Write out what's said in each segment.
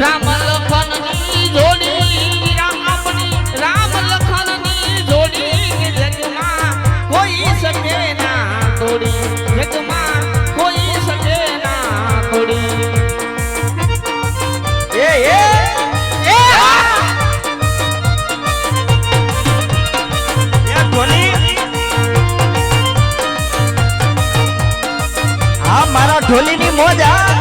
રામ લખનની જોડી રામ લખનની જોડી જગમાં કોઈ શકે ના તોડી જગમાં કોઈ શકે ના તોડી મારા ઢોલીની મોજા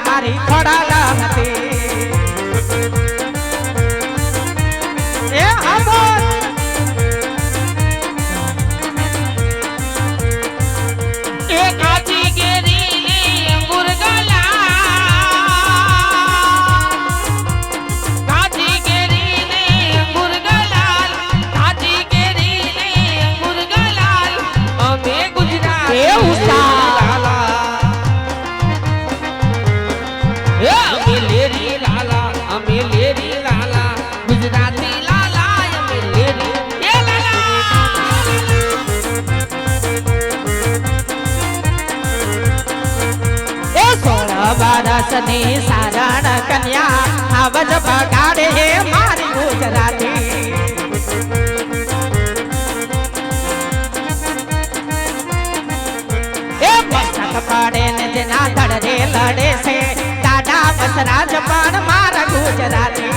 મારી ખોડા હતી એ આબોદ એ કાચી કેરી મુરગલા કાચી કેરી મુરગલાલ કાચી કેરી મુરગલાલ અમે ગુજરાત એ ઉસ્તા બારસની સારણ કન્યા આવજ બગાડે મારી ગુજરાતી એ મસ્તક પડે ને જેના ધડે લડે છે દાદા વસરાજ પણ મારા ગુજરાતી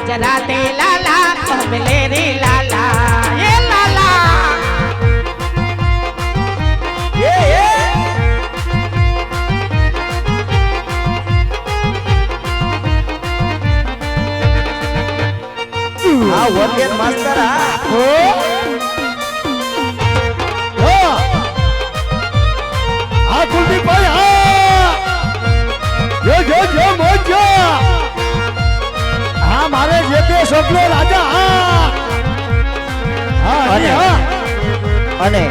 ગુજરાતી લાલા અમે રે લાલા એ લાલા આ વોરિયર માસ્ટર આ કુલદીપભાઈ જો મોજો હા મારે જે તે છોકરો રાજા અને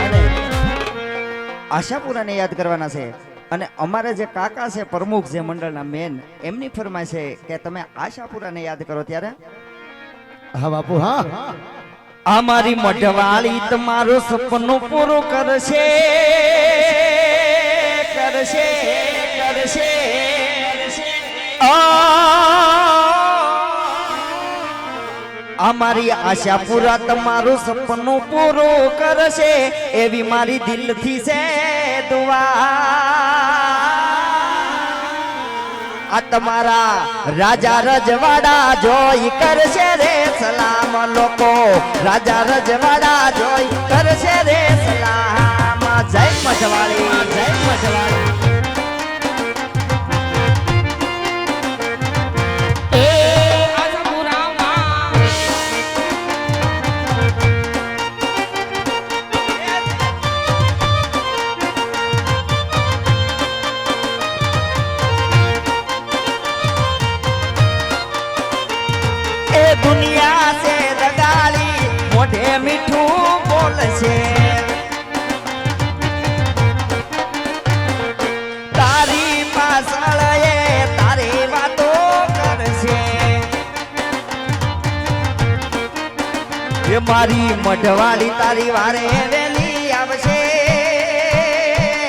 આશાપુરાને યાદ કરવાના છે અને અમારે જે કાકા છે પ્રમુખ જે મંડળના મેન એમની ફરમાઈશ છે કે તમે આશાપુરાને યાદ કરો ત્યારે હા બાપુ હા અમારી મઢવાળી તમારું સપનું પૂરું કરશે કરશે કરશે અમારી આશાપુરા તમારું સપનું પૂરું કરશે એવી મારી દિલથી છે દુઆ આ તમારા રાજા રજવાડા જોઈ કરશે રે સલામ લોકો રાજા રજવાડા જોઈ કરશે રે સલામ જય મઢવાળી જય મઢવાળી મીઠું બોલશે તારી પાછળ એ તારી વાતો કરશે એ મારી મઢવાળી તારી વારે વેલી આવશે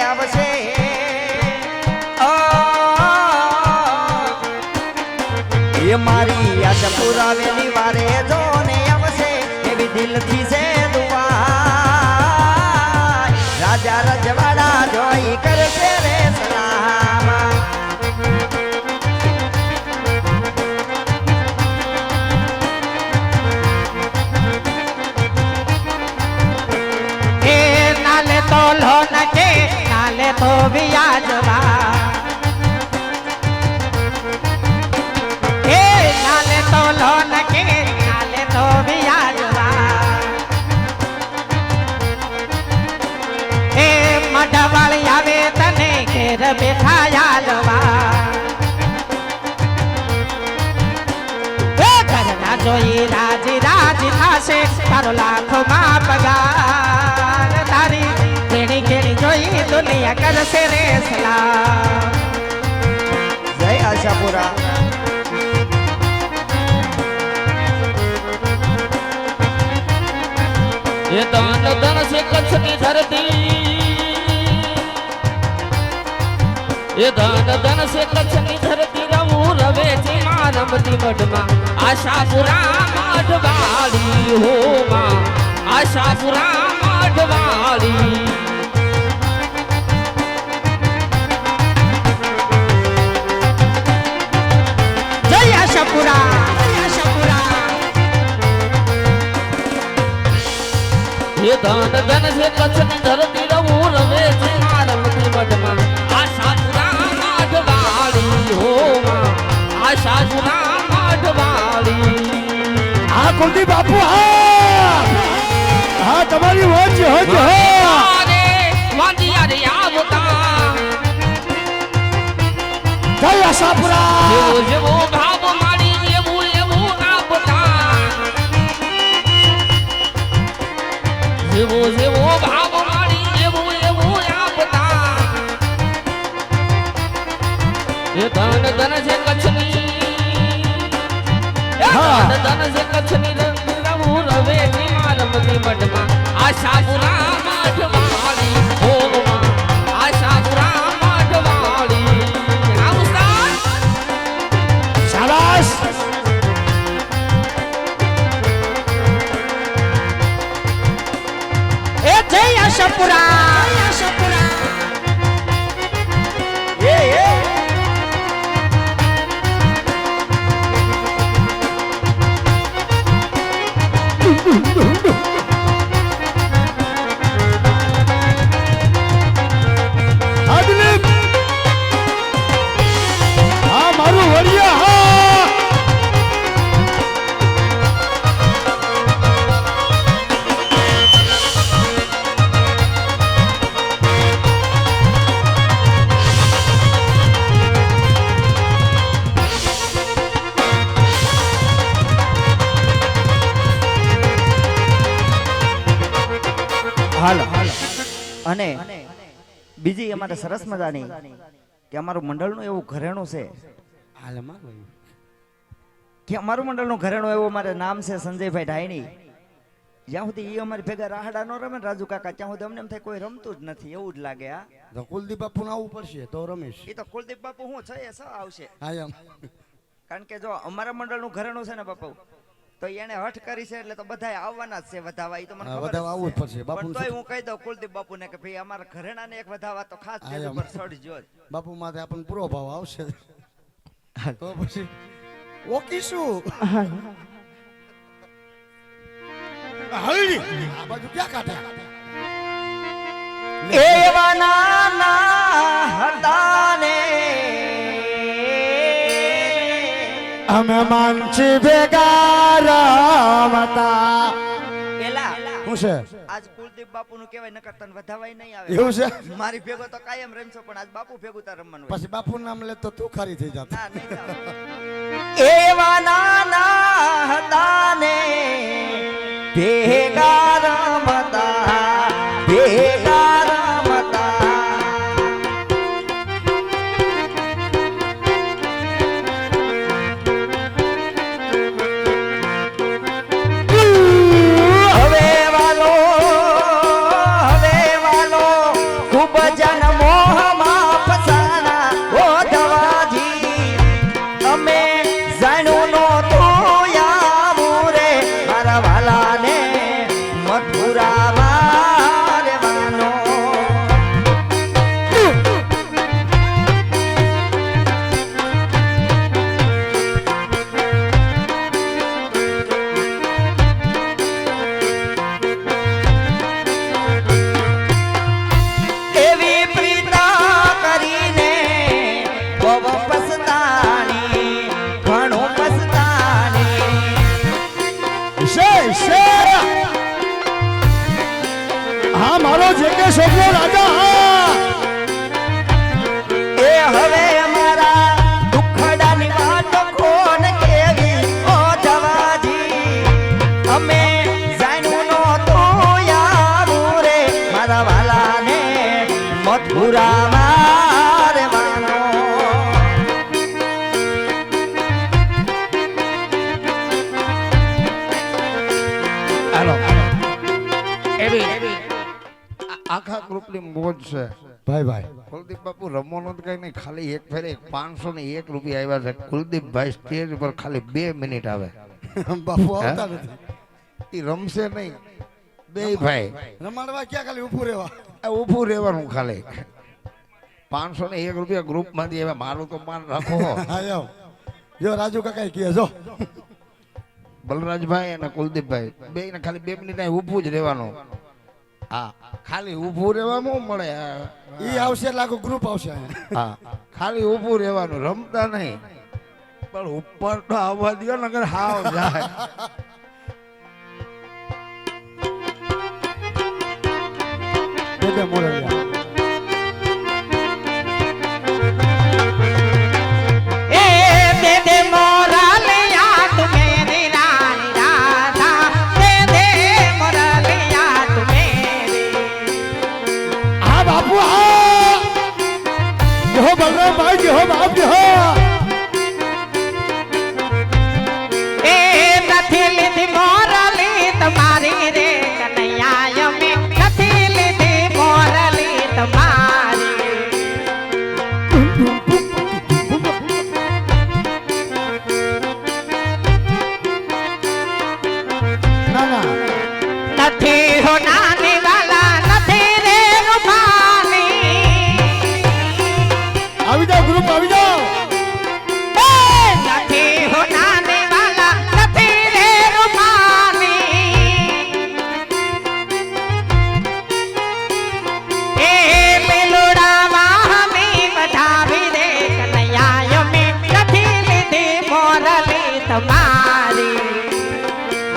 આવશે એ મારી આશા પુરાવેલી વારે જોને આવશે એવી દિલથી છે દુઆ રાજા રજવાડા જોઈ કરશે રે સલામ એ નાલે તો લોન કે નાલે તો વ્યાજવા એ નાલે તો લોન કે નાલે તો વ્યાજવા એ મઢવાળી આવે તને ઘેર બેઠા યાલવા એ ઘરના જોઈ રાજી રાજી થાશે તારો લાખોમાં પગાર તારી કેણી કેણી જોઈ દુનિયા કરશે રે સલામ જય આશાપુરા ये दान दन से कच्छ की धरती ये दान दन से कच्छ की धरती रवू रवे जी मानमती मठमा आशापुरा मठवाड़ी हो मां आशापुरा मठवाड़ी जय आशापुरा ये दान दन से कच्छ की धरती रवू रवे जी मानमती मठमा आशापुरा मठवाड़ी हो मां आशापुरा मठवाड़ी હા કુલદીપ બાપુ હા હા તમારી વોચ હોજ હો અરે વાંદિયા રે આવતા જય આશાપુરા જેવો જેવો ભાવ મારી એવું એવું આપતા જેવો જેવો ભાવ મારી એવું એવું આપતા એ ધન ધન છે કચ્છની હા. ધન છે કચ્છની રવું રવે ની માલમતી મઠમાં આશાપુરા મઠવાળી હો માં આશાપુરા મઠવાળી આ ઉસ્તાદ શાબાશ એ જય આશાપુરા એ એ હા દિલીપ હા મારું વડિયા હા હાલો અને બીજી અમારે સરસ મજાની કે અમારું મંડળનું એવું ઘરેણું છે કે અમારું મંડળનું ઘરેણું એવું અમારે નામ છે સંજયભાઈ ઢાયણી જ્યાં સુધી એ અમારી ભેગા રાહડા નો રમે ને રાજુ કાકા ત્યાં સુધી અમને એમ થાય કોઈ રમતું જ નથી એવું જ લાગે આ તો કુલદીપ બાપુ આવવું પડશે તો રમેશ એ તો કુલદીપ બાપુ હું છે એ આવશે હા એમ કારણ કે જો અમારા મંડળનું ઘરેણું છે ને બાપુ તો એને હઠ કરી છે એટલે તો બધા આવવાના જ છે વધાવા એ તો મને ખબર વધાવા આવવું જ પડશે બાપુ પણ તોય હું કહી દઉં કુલદીપ બાપુ ને કે ભાઈ અમારા ઘરેણાને એક વધાવા તો ખાસ સ્ટેજ ઉપર ચડજો જ. બાપુ માથે આપણને પૂરો ભાવ આવશે તો પછી ઓકીશું હળી આ બાજુ ક્યાં કાઢ્યા એવા નાના હતા ને અમે માનસી ભેગા રમતા એલા શું છે આજ કુલદીપ બાપુ નું કહેવાય નકર તને વધાવાય નહીં આવે એવું છે મારી ભેગો તો કાયમ રમશો પણ આજ બાપુ ભેગું તાર રમવાનું હોય. પછી બાપુ નામ લે તો તું ખારી થઈ જાત ના નહીં જાવ. એવા નાના હતા ને ભેગા રમતા ભેગા રમતા હવે વાલો ખૂબ જન મોહમાં ફસાણા ઓ ધવાજી અમે જાણ્યું નહોતું યાવું રે મારા વાલાને મથુરામાં રહેવાનો એવી પ્રીતા કરીને બહુ પસ્તાણી ઘણું પસ્તાણી હા મારો જે કે છોકરો રાજા હા એ હવે અમારા દુખડાની વાત કોણ કેવી ઓ જવાજી અમે જાણ્યું નહોતું યારું રે મારા વાલાને મથુરામાં રહેવાનો હાલો એવી આખા ગ્રુપની મોજ છે ભાઈ કુલદીપ બાપુ રમવાનો કઈ નહીં ખાલી એક ફેરે 501 રૂપિયા આવ્યા છે કુલદીપભાઈ સ્ટેજ ઉપર ખાલી 2 મિનિટ આવે બાપુ આવતા નથી એ રમશે નહીં બે ભાઈ રમાડવા ક્યાં ખાલી ઊભું રહેવા ઊભું રહેવાનું ખાલી 501 રૂપિયા ગ્રુપ માંથી આવ્યા મારું તો માન રાખો આયો જો રાજુ કાકા કહે જો બલરાજભાઈ અને કુલદીપભાઈ બે ને ખાલી 2 મિનિટ અહીં ઊભું જ રહેવાનું હા ખાલી ઊભું રહેવાનું મળે ઈ આવશે લાગુ ગ્રુપ આવશે હા ખાલી ઊભું રહેવાનું રમતા નહીં પણ ઉપર તો આવવા દો નગર હાવ જાય બેબે મોરલિયા એ દે દે મોરલિયા તું મેરી રાની રાધા દે દે મોરલિયા તું મેરી હા બાપુ હા જો બલરામ ભાઈ જો બાપ જો એ નથી લીધી મોરલી તમારી રે કનૈયા અમે નથી લીધી મોરલી તમારી ના નથી હો નાની વાલા નથી રે રૂપાલી આવી જાઓ ગ્રુપ આવી